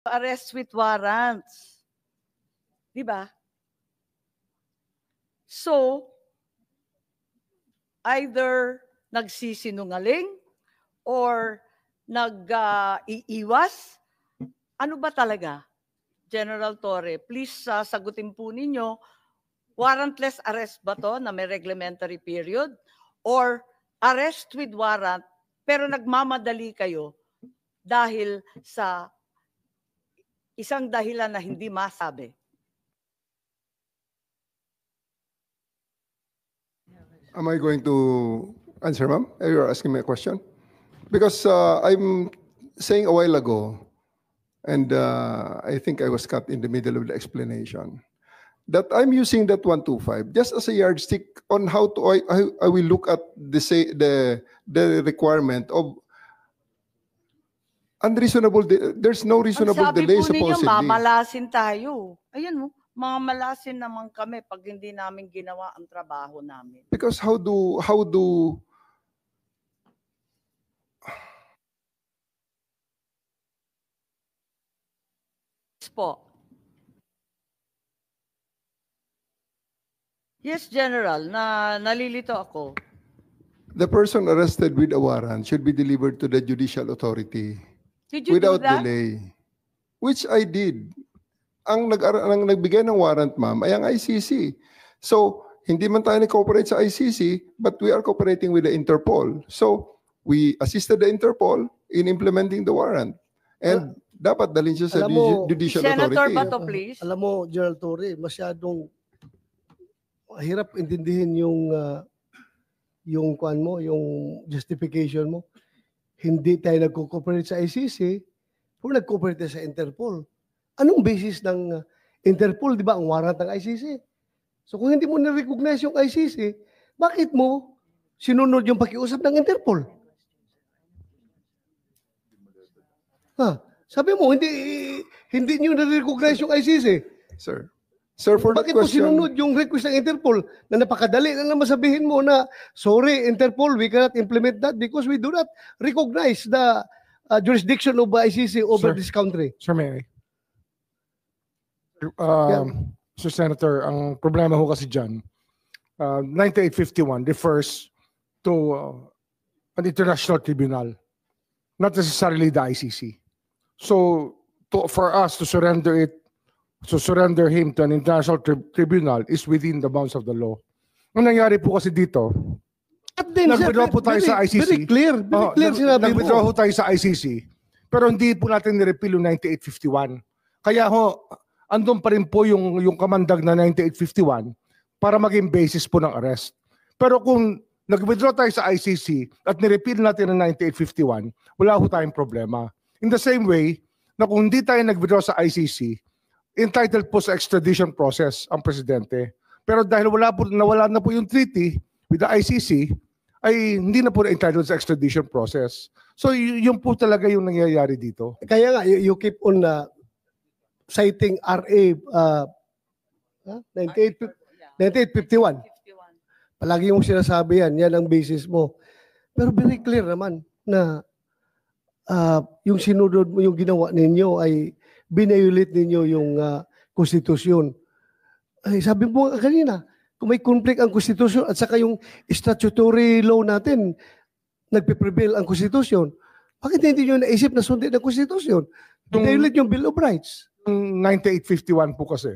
arrest with warrants. Di ba? So, either nagsisinungaling or nag-iiwas. Ano ba talaga? General Torre, please sagutin po ninyo, warrantless arrest ba to na may reglementary period? Or arrest with warrant pero nagmamadali kayo dahil sa isang dahilan na hindi masabi? Am I going to answer, ma'am? You're asking me a question? Because I'm saying a while ago, and I think I was cut in the middle of the explanation, that I'm using that 125 just as a yardstick on how to I will look at the requirement of unreasonable. There's no reasonable delay supposedly. Sabi po ninyo, mamalasin tayo. Ayan mo. Mga malasin naman kami pag hindi namin ginawa ang trabaho namin. Because how do po. Yes, General, nalilito ako. The person arrested with a warrant should be delivered to the judicial authority Did you without do that? delay, which I did. Ang nagbigay ng warrant, ma'am, ay ang ICC. So, hindi man tayo nag-cooperate sa ICC, but we are cooperating with the Interpol. So, we assisted the Interpol in implementing the warrant. And dapat dalhin siya sa judicial authority. Senator Bato, please. Alam mo, General Torre, masyadong hirap intindihin yung kuan mo, yung justification mo. Hindi tayo nagko-cooperate sa ICC, pero nag-cooperate sa Interpol. Anong basis ng Interpol, di ba, ang warrant ng ICC? So kung hindi mo na-recognize yung ICC, bakit mo sinunod yung pakiusap ng Interpol? Sabi mo, hindi nyo na-recognize yung ICC. Sir, for that bakit question, mo sinunod yung request ng Interpol na napakadali na naman sabihin mo na, sorry, Interpol, we cannot implement that because we do not recognize the jurisdiction of ICC over this country. Sir, may I? Sir Senator, ang problema ho kasi dyan, 9851 refers to an international tribunal, not necessarily the ICC. So, for us to surrender him to an international tribunal is within the bounds of the law. Ang nangyari po kasi dito, nag-withdraw po tayo sa ICC. Very clear sinabi mo. Nag-withdraw po tayo sa ICC, pero hindi po natin nirepeal yung 9851. Kaya ho, andun pa rin po yung kamandag na 9851 para maging basis po ng arrest. Pero kung nag-withdraw tayo sa ICC at nirepeal natin ang 9851, wala po tayong problema. In the same way, na kung hindi tayo nag-withdraw sa ICC, entitled po sa extradition process ang presidente. Pero dahil nawala na po yung treaty with the ICC, ay hindi na po entitled sa extradition process. So yun po talaga yung nangyayari dito. Kaya nga, you keep on citing RA 9851. Palagi yung sinasabi yan ang basis mo. Pero very clear naman na yung sinunod mo, yung ginawa ninyo ay binayulit ninyo yung konstitusyon. Ay, sabi mo kanina, kung may conflict ang konstitusyon at saka yung statutory law natin, nagpe-prevail ang konstitusyon, bakit hindi nyo naisip na sundin ang konstitusyon? Binayulit yung Bill of Rights. 9851 po kasi,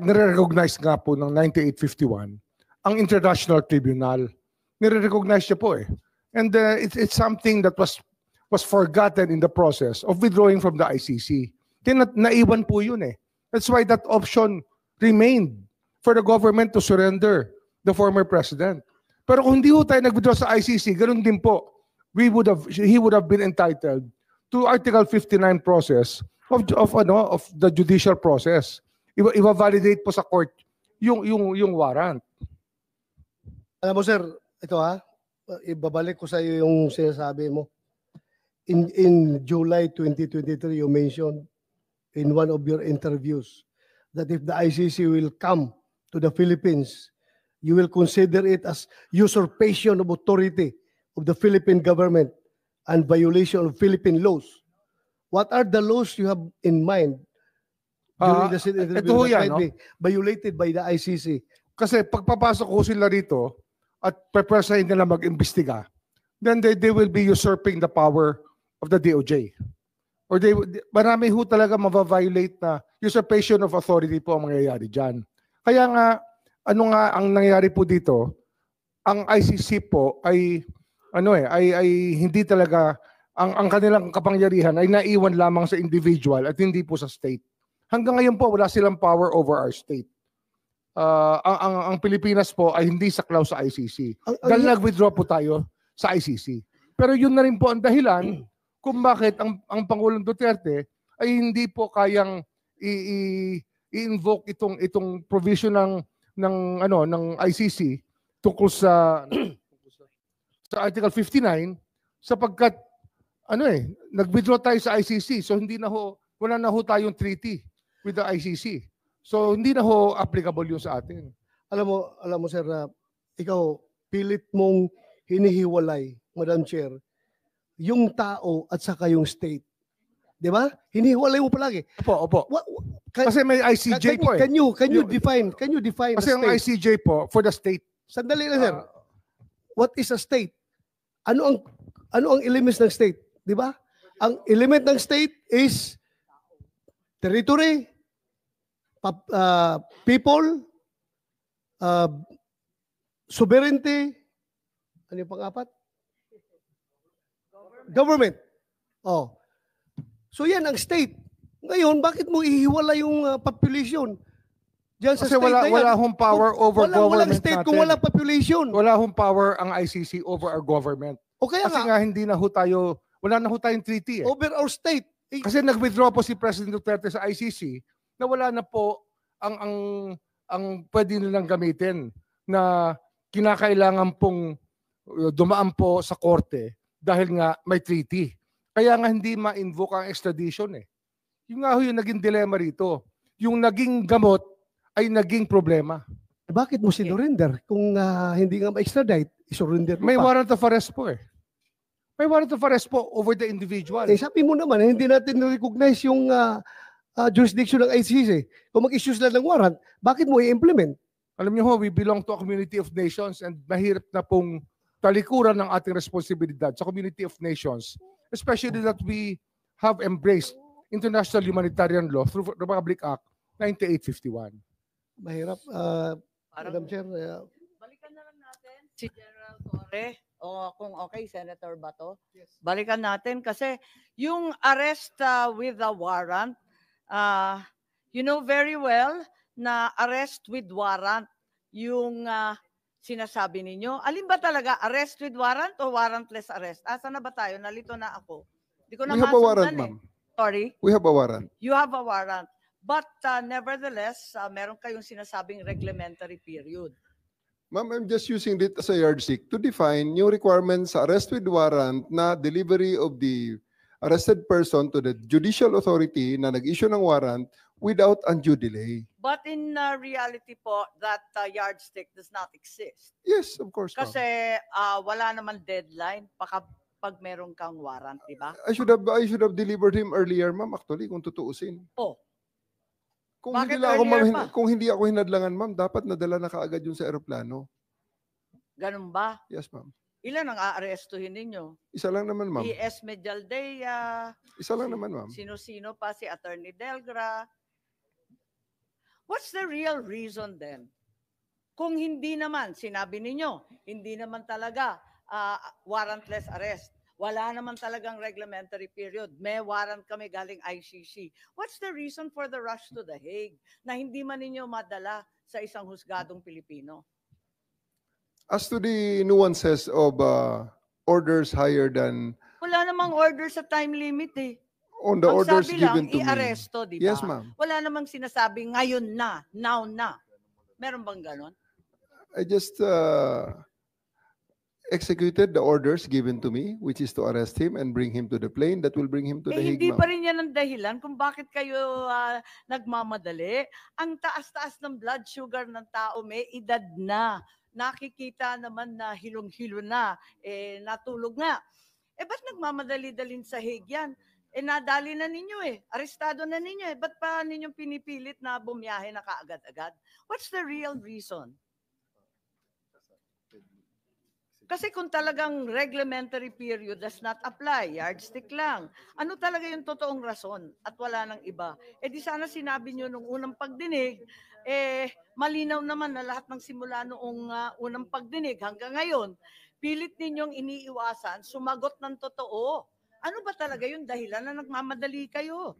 nire-recognize nga po ng 9851 ang International Tribunal. Nire-recognize siya po eh. And it's something that was forgotten in the process of withdrawing from the ICC. Naiwan po yun eh. That's why that option remained for the government to surrender the former president. Pero kung hindi po tayo nag-withdraw sa ICC, ganun din po, he would have been entitled to Article 59 process of the judicial process. Iba-validate po sa court yung warrant. Alam mo sir, ito ibabalik ko sa iyo yung sinasabi mo. In July 2023, you mentioned in one of your interviews that if the ICC will come to the Philippines, you will consider it as usurpation of authority of the Philippine government and violation of Philippine laws. What are the laws you have in mind during the Senate ito interview ho that yan, might no? be violated by the ICC? Kasi pagpapasok ko sila rito at prepresahin nila mag-imbestiga, then they will be usurping the power of the DOJ. Or marami ho talaga mava-violate na usurpation of authority po ang mangyayari dyan. Kaya nga, ano nga ang nangyayari po dito, ang ICC po ay hindi talaga ang kanilang kapangyarihan ay naiwan lamang sa individual at hindi po sa state. Hanggang ngayon po wala silang power over our state. Ang Pilipinas po ay hindi saklaw sa ICC. Dahil nag-withdraw po tayo sa ICC. Pero yun na rin po ang dahilan kung bakit ang Pangulong Duterte ay hindi po kayang i-invoke itong provision ng ICC tungkol sa Article 59 sapagkat nag-withdraw tayo sa ICC, so wala na ho tayong treaty with the ICC. So hindi na ho applicable yun sa atin. Alam mo sir, ikaw pilit mong hinihiwalay, Madam Chair, yung tao at saka yung state. 'Di ba? Hinihiwalay mo palagi. Opo. Kasi may ICJ po eh. Can you define Kasi the ang state? ICJ po for the state. Sandali lang sir. What is a state? Ano ang elements ng state? 'Di ba? Ang element ng state is territory, people, sovereignty, ano yung pang-apat? Government. Oh. So yan ang state. Ngayon, bakit mo ihiwala yung population? Diyan sa Kasi state na yan. wala hong power over government walang state natin. kung walang population. Wala hong power ang ICC over our government. O kaya Kasi nga hindi na ho tayo, wala na ho tayong treaty eh. over our state. Kasi nag-withdraw po si President Duterte sa ICC na wala na po ang pwede nilang gamitin na kinakailangan pong dumaan po sa korte dahil nga may treaty. Kaya nga hindi ma-invoke ang extradition eh. Yung nga ho yung naging dilemma rito. Yung naging gamot ay naging problema. Bakit mo sinurrender kung hindi nga ma-extradite? Isurrender mo May pa. warrant of arrest po eh. May warrant of arrest po over the individual. Eh, sabi mo naman, hindi natin recognize yung jurisdiction ng ICC. Kung mag-issue sila ng warrant, bakit mo i-implement? Alam niyo ho, we belong to a community of nations and mahirap na pong talikuran ng ating responsibilidad sa community of nations, especially that we have embraced international humanitarian law through Republic Act 9851. Mahirap. Madam Chair, Balikan na lang natin si General Torre o kung okay, Senator Bato. Balikan natin kasi yung arrest with a warrant, you know very well na arrest with warrant yung sinasabi ninyo. Alin ba talaga, arrest with warrant o warrantless arrest? Asa na ba tayo? Nalito na ako. Di ko na We have a warrant, masundan ma'am. Sorry? We have a warrant. You have a warrant. But nevertheless, meron kayong sinasabing reglementary period. Ma'am, I'm just using it as a yardstick to define yung requirements sa arrest with warrant na delivery of the arrested person to the judicial authority na nag-issue ng warrant without undue delay. But in reality po, that yardstick does not exist. Yes, of course, ma'am. Kasi wala naman deadline pag meron kang warrant, di ba? I should have delivered him earlier, ma'am, actually, kung tutuusin. Oh, Kung Bakit hindi, lang ako, ma'am, earlier pa? kung hindi ako hinadlangan, ma'am, dapat nadala na kaagad yun sa eroplano. ganun ba? Yes, ma'am. Ilan ang aarestuhin ninyo? Isa lang naman, ma'am. ES Medialdea, Isa lang naman, ma'am. sino-sino pa, si Attorney Delgra. What's the real reason then? Kung hindi naman, sinabi ninyo, hindi naman talaga warrantless arrest. Wala naman talagang reglementary period. May warrant kami galing ICC. What's the reason for the rush to The Hague na hindi man ninyo madala sa isang husgadong Pilipino? As to the nuances of orders higher than Wala namang order sa time limit eh. on the Ang orders sabi given lang, to me. i-aresto, di ba? Yes, ma'am. Wala namang sinasabi ngayon na, now na. Meron bang ganon? I just executed the orders given to me, which is to arrest him and bring him to the plane that will bring him to the Hague, Hindi ma'am. pa rin yan ang dahilan kung bakit kayo nagmamadali. Ang taas-taas ng blood sugar ng tao, may edad na. Nakikita naman na hilong-hilo na. Natulog nga. Ba't nagmamadali-dalin sa Hague yan? nadali na ninyo arestado na ninyo ba't pa ninyong pinipilit na bumiyahe na kaagad-agad? What's the real reason? Kasi kung talagang reglementary period does not apply, yardstick lang, ano talaga yung totoong rason at wala nang iba? Di sana sinabi nyo nung unang pagdinig, malinaw naman na lahat ng simula noong unang pagdinig hanggang ngayon, pilit ninyong iniiwasan, sumagot ng totoo. Ano ba talaga yung dahilan na nagmamadali kayo?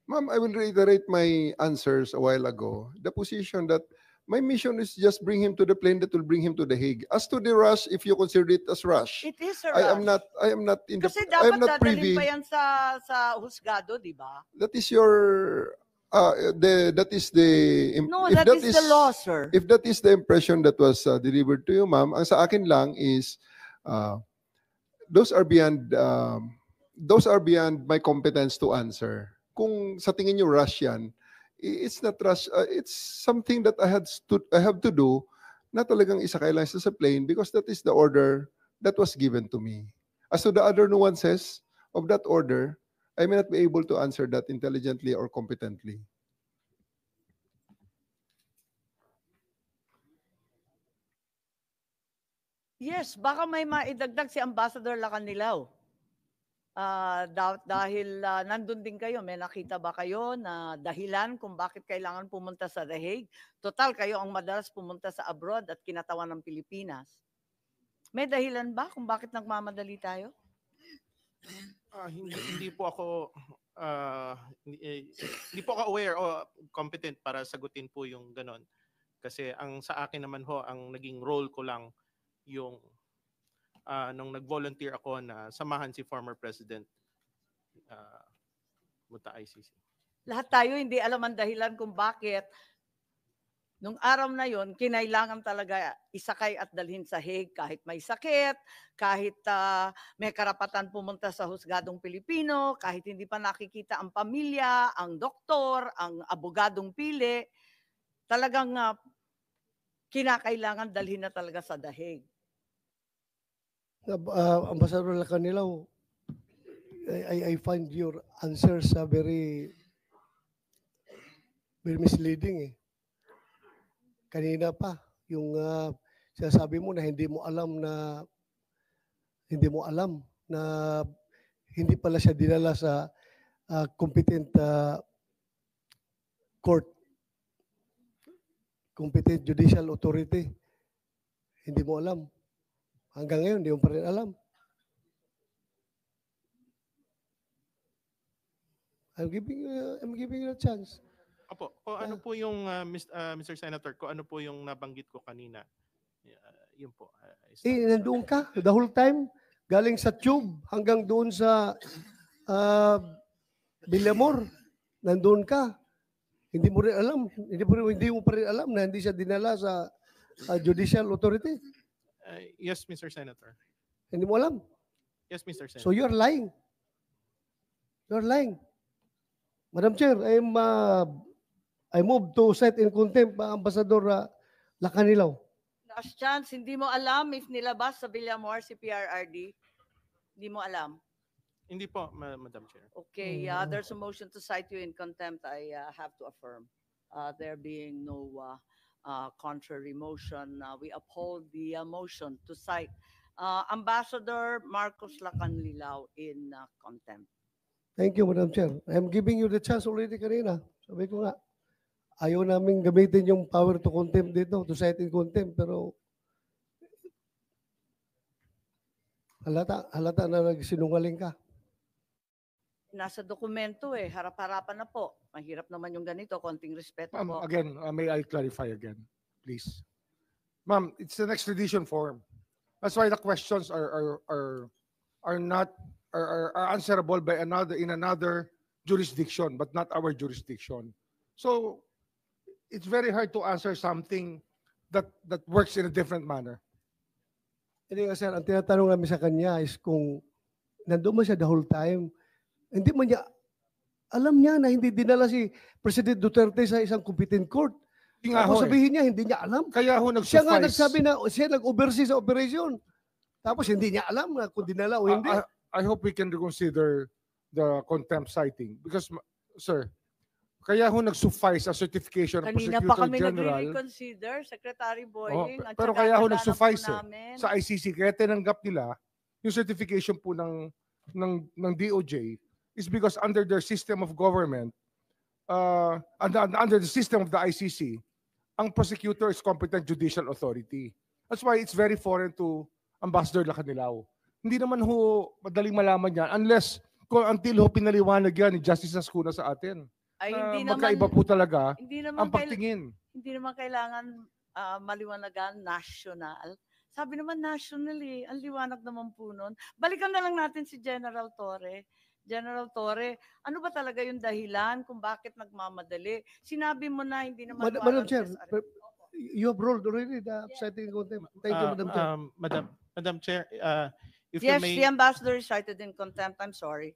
Ma'am, I will reiterate my answers a while ago. The position that my mission is just bring him to the plane that will bring him to The Hague. As to the rush, if you consider it as rush, It is a I am rush. not in the, Kasi I am dapat not dadalhin privy. pa yan sa husgado, di ba? That is your, that is the, No, if that is the law, sir. If that is the impression that was delivered to you, ma'am, ang sa akin lang is, those are beyond my competence to answer. Kung sa tingin niyo rush yan, it's not rush. It's something that I have to do na talagang isakay lang sa plane because that is the order that was given to me. As to the other nuances of that order, I may not be able to answer that intelligently or competently. Yes, baka may maidagdag si Ambassador Lacanilaw. Dahil nandun din kayo, may nakita ba kayo na dahilan kung bakit kailangan pumunta sa The Hague? Total, kayo ang madalas pumunta sa abroad at kinatawan ng Pilipinas. May dahilan ba kung bakit nagmamadali tayo? Hindi po ako hindi po ako aware o competent para sagutin po yung ganon. Kasi ang sa akin naman ho, ang naging role ko lang yung nung nag-volunteer ako na samahan si former President Muta ICC. Lahat tayo hindi alam ang dahilan kung bakit nung araw na yon kinailangan talaga isakay at dalhin sa Hague kahit may sakit, kahit may karapatan pumunta sa husgadong Pilipino, kahit hindi pa nakikita ang pamilya, ang doktor, ang abogadong pili, talagang kinakailangan dalhin na talaga sa The Hague. Ambassador Lacanilaw, I find your answers very misleading. Kanina pa, yung sinasabi mo na hindi mo alam na hindi pala siya dinala sa competent court, competent judicial authority. Hindi mo alam. Hanggang ngayon, hindi mo pa rin alam. I'm giving you a chance. Opo, kung ano po yung Mr. Senator, kung ano po yung nabanggit ko kanina. Yun po. Nandoon ka the whole time, galing sa tube hanggang doon sa Villamor. Nandoon ka. Hindi mo pa rin alam na hindi siya dinala sa judicial authority. Yes, Mr. Senator. Hindi mo alam. Yes, Mr. Senator. So you're lying. You're lying. Madam Chair, I move to cite in contempt Ambassador Lacanilaw. Last chance, hindi mo alam if nilabas sa Villamor si PRRD? Hindi mo alam? Hindi po, Madam Chair. Okay, there's a motion to cite you in contempt. I have to affirm. There being no contrary motion, we uphold the motion to cite Ambassador Marcos Lacanilaw in contempt. Thank you, Madam Chair. I'm giving you the chance already kanina. Sabi ko nga, ayaw namin gamitin yung power to contempt dito, to cite in contempt, pero halata na nagsinungaling ka. Nasa dokumento harap-harapan na po. Mahirap naman yung ganito, konting respeto Ma'am, po. again, may I clarify again, please? Ma'am, it's an extradition form. That's why the questions are answerable by another jurisdiction, but not our jurisdiction. So it's very hard to answer something that works in a different manner. Hindi nga sir, ang tinatanong namin sa kanya is kung nandun mo siya the whole time, hindi mo niya, alam niya na hindi dinala si President Duterte sa isang competent court. Tapos sabihin niya, hindi niya alam. Kaya ho Siya nga nag-suffice. nagsabi na siya nag-oversee sa operation. Tapos hindi niya alam na kung dinala o hindi. I hope we can reconsider the contempt citing. Because, sir, kaya ho nag-suffice a certification ng Kanina pa Prosecutor kami General. nagre-reconsider, Secretary Boying. at Pero saka kaya ho tanda na po nag-suffice namin. sa ICC, kaya tinanggap nila yung certification po ng DOJ is because under their system of government, under the system of the ICC, ang prosecutor is competent judicial authority. That's why it's very foreign to Ambassador Lacanilao. Hindi naman ho madaling malaman yan until ho pinaliwanag yan ni Justice Ascuna sa atin. Ay, Na hindi magkaiba naman, po talaga hindi naman ang pagtingin. hindi naman kailangan maliwanagan national. Sabi naman national eh. Ang liwanag naman po nun. Balikan na lang natin si General Torre. General Torre, ano ba talaga yung dahilan kung bakit nagmamadali? Sinabi mo na hindi naman Madam Chair, warrantless arrest. you have ruled already the citing contempt. Thank you, Madam Chair. Madam Chair, if you Yes, may, the ambassador is cited in contempt. I'm sorry.